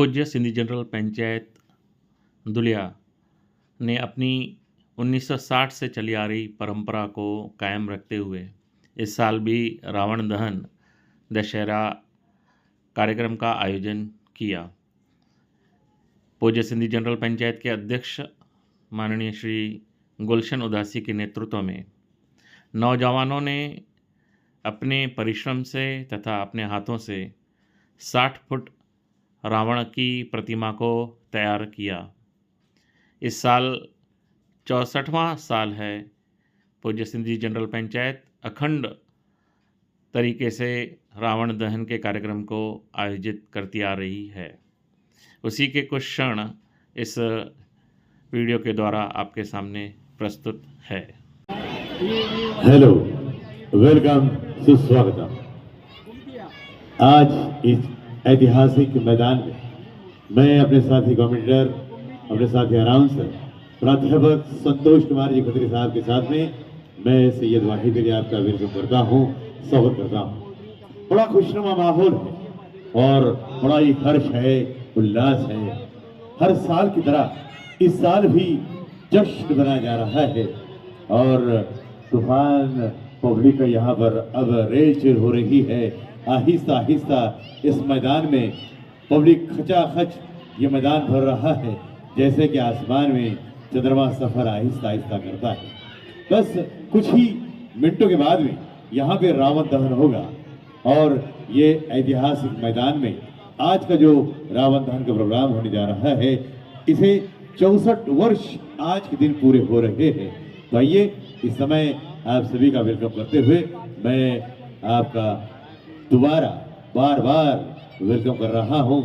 पूज्य सिंधी जनरल पंचायत दुलिया ने अपनी 1960 से चली आ रही परंपरा को कायम रखते हुए इस साल भी रावण दहन दशहरा कार्यक्रम का आयोजन किया। पूज्य सिंधी जनरल पंचायत के अध्यक्ष माननीय श्री गुलशन उदासी के नेतृत्व में नौजवानों ने अपने परिश्रम से तथा अपने हाथों से 60 फुट रावण की प्रतिमा को तैयार किया। इस साल 64वां साल है। पूज्य सिंधी जनरल पंचायत अखंड तरीके से रावण दहन के कार्यक्रम को आयोजित करती आ रही है। उसी के कुछ क्षण इस वीडियो के द्वारा आपके सामने प्रस्तुत है। हेलो, वेलकम, सुस्वागतम। आज इस ऐतिहासिक मैदान में मैं अपने साथी कमेंटर, अपने साथी अनाउंसर प्राध्यापक संतोष कुमार जी खत्री साहब के साथ में मैं सैयद वाहिद अली आपका वेलकम करता हूँ, स्वागत करता हूँ। बड़ा खुशनुमा माहौल है और बड़ा ही हर्ष है, उल्लास है। हर साल की तरह इस साल भी जश्न मनाया जा रहा है और तूफान पब्लिक का यहाँ पर अब रेल हो रही है। आहिस्ता आहिस्ता इस मैदान में पब्लिक खचाखच ये मैदान भर रहा है, जैसे कि आसमान में चंद्रमा सफर आहिस्ता आहिस्ता करता है। बस कुछ ही मिनटों के बाद में यहाँ पे रावण दहन होगा और ये ऐतिहासिक मैदान में आज का जो रावण दहन का प्रोग्राम होने जा रहा है, इसे 64 वर्ष आज के दिन पूरे हो रहे हैं। तो आइए इस समय आप सभी का वेलकम करते हुए मैं आपका दोबारा बार बार वेलकम कर रहा हूं।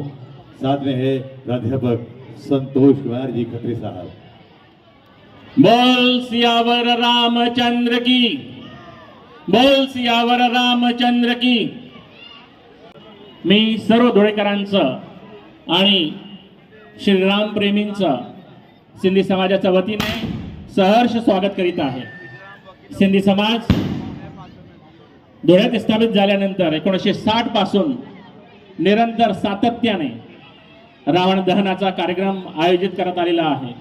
साथ में है प्राध्यापक संतोष कुमार जी खत्री साहब। बोल सियावर रामचंद्र की, बोल सियावर रामचंद्र की। मी सर्व धुळेकरांचं आणि श्रीराम प्रेमींचं सिंधी समाजाच्या वतीने सहर्ष स्वागत करीत आहे। सिंधी समाज धुळ्यात स्थापित झाल्यानंतर 1960 पासून निरंतर सातत्याने रावण दहनाचा कार्यक्रम आयोजित करत आलेला आहे।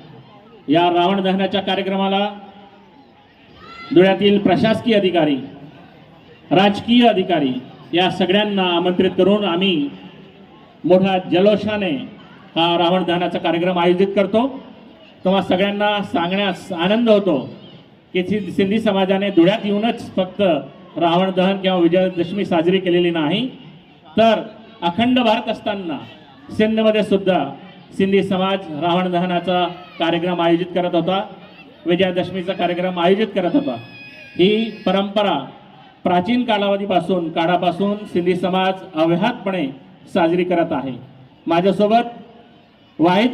या रावण दहनाच्या कार्यक्रमाला धुळ्यातील प्रशासकीय अधिकारी, राजकीय अधिकारी या सगळ्यांना आमंत्रित करून आम्ही मोठ्या जल्लोषाने हा रावण दहनाचा कार्यक्रम आयोजित करतो। तेव्हा सगळ्यांना सांगण्यास आनंद होतो की सिंधी समाजाने धुळ्यात येऊनच फक्त रावण दहन किंवा विजयादशमी साजरी केलेली नाही, तर अखंड भारत असताना सिंधमध्ये सुद्धा सिंधी समाज रावण दहनाचा कार्यक्रम आयोजित करत होता, विजयादशमीचा कार्यक्रम आयोजित करत होता। ही परंपरा प्राचीन काळापासून सिंधी समाज अव्याहतपणे साजरी करत आहे। माझ्यासोबत वाहिद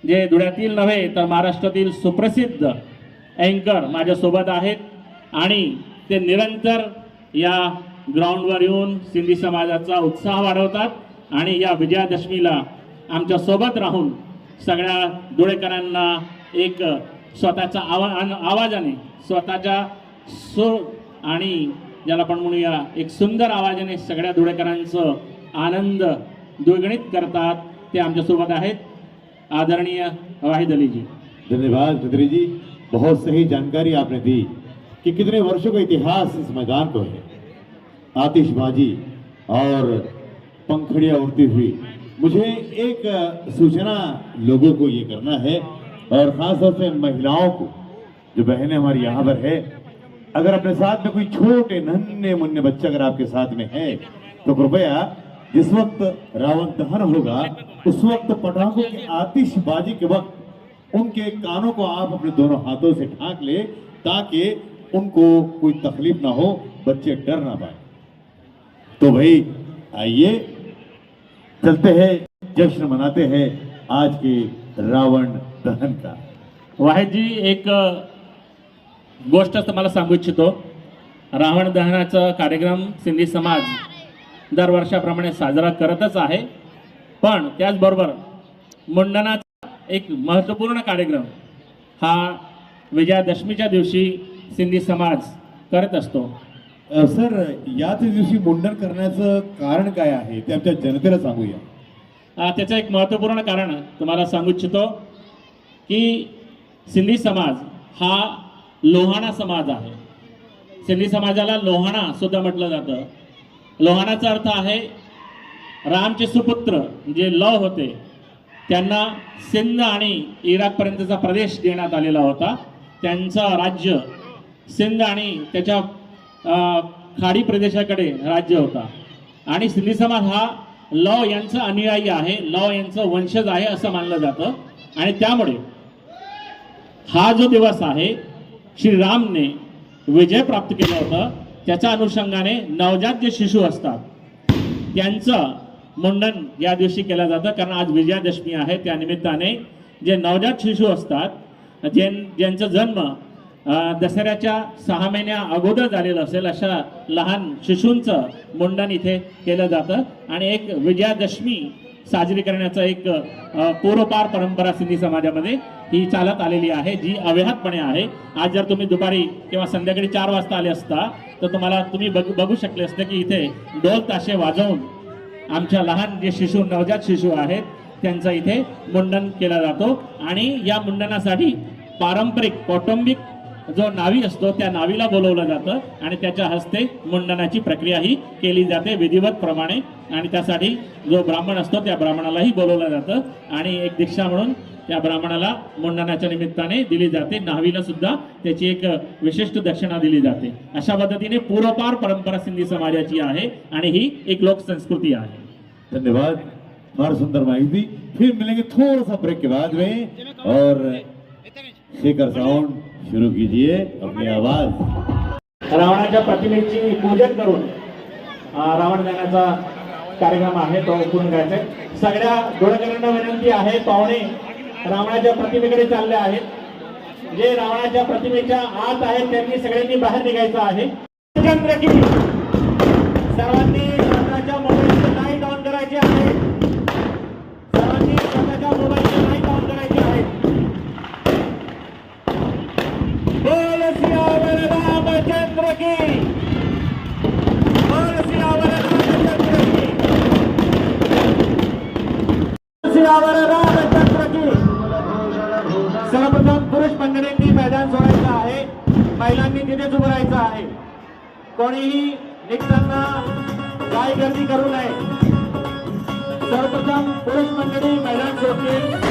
जे धुळ्यातील नव्हे तर महाराष्ट्रातील सुप्रसिद्ध अँकर माझ्यासोबत आहेत आणि ते निरंतर या ग्राउंडवर येऊन सिंधी समाजाचा उत्साह वाढवतात आणि या विजयादशमीला आमच्या सोबत राहून सगळ्या धुळेकरांना एक स्वतःच्या आवाजाने, स्वतःच्या सूर आणि ज्याला आपण म्हणूया एक सुंदर आवाजाने सगळ्या धुळेकरांचं आनंद द्विगुणित करतात। ते आमच्या सोबत आहेत आदरणीय वाहिद अली जी। धन्यवाद खत्री जी, बहुत सही जानकारी आपने दी कि कितने वर्षों का इतिहास इस मैदान को है। आतिशबाजी और पंखड़ियां उड़ती हुई, मुझे एक सूचना लोगों को ये करना है और खासतौर से महिलाओं को, जो बहनें हमारी यहाँ पर है, अगर अपने साथ में कोई छोटे नन्हे मुन्ने बच्चे अगर आपके साथ में है तो कृपया जिस वक्त रावण दहन होगा उस वक्त पटाखों की आतिशबाजी के वक्त उनके कानों को आप अपने दोनों हाथों से ढांक ले ताकि उनको कोई तकलीफ ना हो, बच्चे डर ना पाए। तो भाई आइए चलते हैं, जश्न मनाते हैं आज के रावण दहन का। वाहिद जी, एक गोष्ट तुम्हाला सांगू इच्छितो। रावण दहनाचा कार्यक्रम सिंधी समाज दरवर्षाप्रमाणे साजरा करतच आहे, पण त्याचबरोबर मुंडनाचा एक महत्त्वपूर्ण कार्यक्रम हा विजयादशमीच्या दिवशी सिंधी समाज करत असतो। सर, याच दिवशी मुंडन करण्याचं कारण काय आहे ते आमच्या जनतेला सांगूया। त्याचं एक महत्त्वपूर्ण कारण तुम्हाला सांगू इच्छितो की सिंधी समाज हा लोहाणा समाज आहे. सिंधी समाजाला लोहाणा सुद्धा म्हटलं जातं. लोहाणाचा अर्थ आहे रामचे सुपुत्र जे लव होते त्यांना सिंध आणि इराकपर्यंतचा प्रदेश देण्यात आलेला होता. त्यांचं राज्य सिंध आणि त्याच्या खाडी प्रदेशाकडे राज्य होता आणि सिंधी समाज हा लव यांचं अनुयायी आहे, लव यांचं वंशज आहे असं मानलं जातं. आणि त्यामुळे हा जो दिवस आहे श्रीरामने विजय प्राप्त केला होता त्याच्या अनुषंगाने नवजात जे शिशु असतात त्यांचं मुंडन या दिवशी केलं जातं. कारण आज विजयादशमी आहे. त्या निमित्ताने जे नवजात शिशु असतात ज्यांचा जन्म दसऱ्याच्या 6 महिन्या अगोदर झालेलं असेल अशा लहान शिशूंचं मुंडन इथे केलं जातं आणि एक विजयादशमी साजरी करण्याचा एक पूर्वपार परंपरा सिंधी समाजामध्ये ही चालत आलेली आहे, जी अव्याहतपणे आहे. आज जर तुम्ही दुपारी किंवा संध्याकाळी 4 वाजता आले असता तर तुम्ही बघू शकले असते की इथे ढोल ताशे वाजवून आमच्या लहान जे शिशु नवजात शिशु आहेत त्यांचं इथे मुंडन केला जातो. आणि या मुंडनासाठी पारंपरिक कौटुंबिक जो नावी असतो त्या नावीला बोलवलं जातं आणि त्याच्या हस्ते मुंडनाची प्रक्रिया ही केली जाते विधिवत प्रमाणे. आणि त्यासाठी जो ब्राह्मण असतो त्या ब्राह्मणालाही बोलवलं जातं आणि एक दीक्षा म्हणून त्या ब्राह्मणाला मुंडनाच्या निमित्ताने दिली जाते. नावीला सुद्धा त्याची एक विशिष्ट दक्षिणा दिली जाते. अशा पद्धतीने पूर्वपार परंपरा सिंधी समाजाची आहे आणि ही एक लोक संस्कृती आहे. धन्यवाद, बहुत सुंदर माहिती. फिर मिलेंगे थोड़ा सा ब्रेक के बाद में और शेखर साउंड शुरू कीजिए अपनी आवाज. रावणाच्या प्रतिमेची पूजन करून रावण दहनाचा कार्यक्रम आहे तो पूर्ण करायचा आहे. सगळ्या डोळेकरांना विनंती आहे, पाहुणे रावणाच्या प्रतिमेकडे चालले आहेत. जे रावणाच्या प्रतिमेच्या आत आहेत त्यांनी सगळ्यांनी बाहेर निघायचं आहे. चंद्र की सर्वांनी स्वतःच्या मोबाईलची लाईट ऑन करायची आहे. सर्वांनी स्वतःच्या मोबाईलची लाईट ऑन करायची आहे. बोल सियावर रामचंद्र की, बोल सियावर रामचंद्र की, सियावर रामचंद्र की. सर्वप्रथम पुरुष मंडळींनी मैदान सोडायचं आहे, महिलांनी तिथेच उभं राहायचं आहे. कोणीही निघताना काय गर्दी करू नये. सर्वप्रथम पुरुष मंडळी मैदान सोडतील.